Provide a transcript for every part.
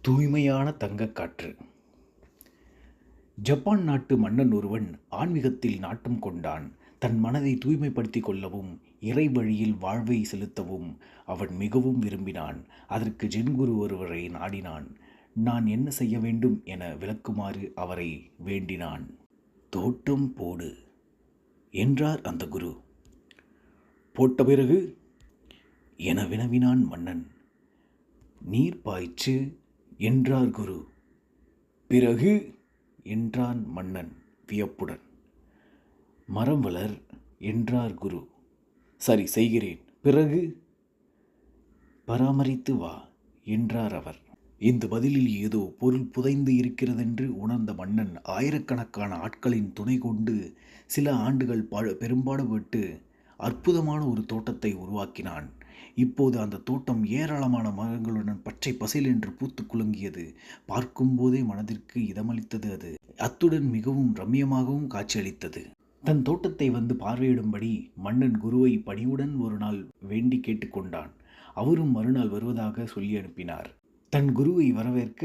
தூய்மையான தங்கக்காற்று. ஜப்பான் நாட்டு மன்னன் ஒருவன் ஆன்மீகத்தில் நாட்டம் கொண்டான். தன் மனதை தூய்மைப்படுத்திக் கொள்ளவும் இறை வழியில் வாழ்வை செலுத்தவும் அவன் மிகவும் விரும்பினான். அதற்கு ஜென் குரு ஒருவரை நாடினான். நான் என்ன செய்ய வேண்டும் என விளக்குமாறு அவரை வேண்டினான். தோட்டம் போடு என்றார் அந்த குரு. போட்ட பிறகு என வினவினான் மன்னன். நீர் பாய்ச்சு என்றார் குரு. பிறகு என்றான் மன்னன் வியப்புடன். மரம் வளர் என்றார் குரு. சரி செய்கிறேன். பிறகு பராமரித்து வா என்றார் அவர். இந்த பதிலில் ஏதோ பொருள் புதைந்து இருக்கிறதென்று உணர்ந்த மன்னன் ஆயிரக்கணக்கான ஆட்களின் துணை கொண்டு சில ஆண்டுகள் பெரும்பாடுபட்டு அற்புதமான ஒரு தோட்டத்தை உருவாக்கினான். இப்போது அந்த தோட்டம் ஏராளமான மரங்களுடன் பச்சை பசேல் என்று பூத்து குலுங்கியது. பார்க்கும்போதே மனதிற்கு இதமளித்தது. அது அத்துடன் மிகவும் ரம்யமாகவும் காட்சியளித்தது. தன் தோட்டத்தை வந்து பார்வையிடும்படி மன்னன் குருவை பணிவுடன் ஒரு நாள் வேண்டி கேட்டுக்கொண்டான். அவரும் மறுநாள் வருவதாக சொல்லி அனுப்பினார். தன் குருவை வரவேற்க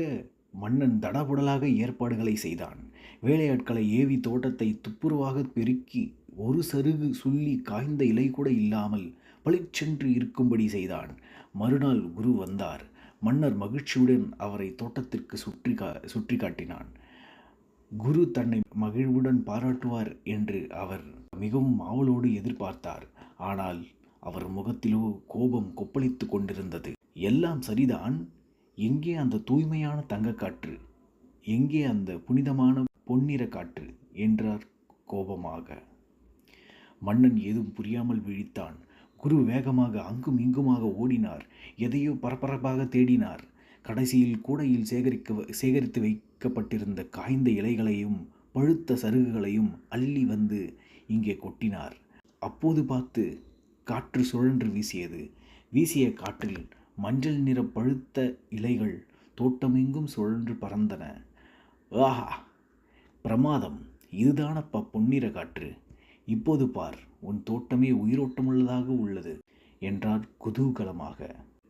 மன்னன் தடபுடலாக ஏற்பாடுகளை செய்தான். வேலையாட்களை ஏவி தோட்டத்தை துப்புரவாக பெருக்கி ஒரு சருகு சுள்ளி காய்ந்த இலை கூட இல்லாமல் பளிச்சென்று இருக்கும்படி செய்தான். மறுநாள் குரு வந்தார். மன்னர் மகிழ்ச்சியுடன் அவரை தோட்டத்திற்கு சுற்றி காட்டினான். குரு தன்னை மகிழ்வுடன் பாராட்டுவார் என்று அவர் மிகவும் ஆவலோடு எதிர்பார்த்தார். ஆனால் அவர் முகத்திலோ கோபம் கொப்பளித்து கொண்டிருந்தது. எல்லாம் சரிதான், எங்கே அந்த தூய்மையான தங்கக்காற்று, எங்கே அந்த புனிதமான பொன்னிற காற்று என்றார் கோபமாக. மன்னன் ஏதும் புரியாமல் விழித்தான். குரு வேகமாக அங்கும் இங்குமாக ஓடினார். எதையோ பரபரப்பாக தேடினார். கடைசியில் கூடையில் சேகரித்து வைக்கப்பட்டிருந்த காய்ந்த இலைகளையும் பழுத்த சருகுகளையும் அள்ளி வந்து இங்கே கொட்டினார். அப்போது பார்த்து காற்று சுழன்று வீசியது. வீசிய காற்றில் மஞ்சள் நிற பழுத்த இலைகள் தோட்டமெங்கும் சுழன்று பறந்தன. ஆஹா, பிரமாதம்! இதுதானப்பா பொன்னிற காற்று. இப்போது பார், உன் தோட்டமே உயிரோட்டமுள்ளதாக உள்ளது என்றார் குதூகலமாக.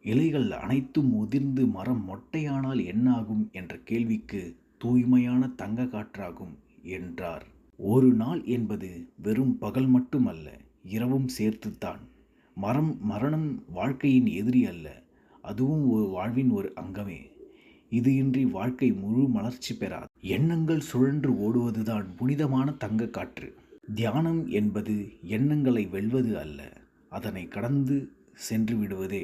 இலைகள் அனைத்தும் உதிர்ந்து மரம் மொட்டையானால் என்னாகும் என்ற கேள்விக்கு தூய்மையான தங்க காற்றாகும் என்றார். ஒரு நாள் என்பது வெறும் பகல் மட்டுமல்ல, இரவும் சேர்த்துத்தான். மரணம் வாழ்க்கையின் எதிரி அல்ல, அதுவும் ஒரு வாழ்வின் ஒரு அங்கமே. இது இன்றி வாழ்க்கை முழு மலர்ச்சி பெறாது. எண்ணங்கள் சுழன்று ஓடுவதுதான் புனிதமான தங்க காற்று. தியானம் என்பது எண்ணங்களை வெல்வது அல்ல, அதனை கடந்து சென்று விடுவதே.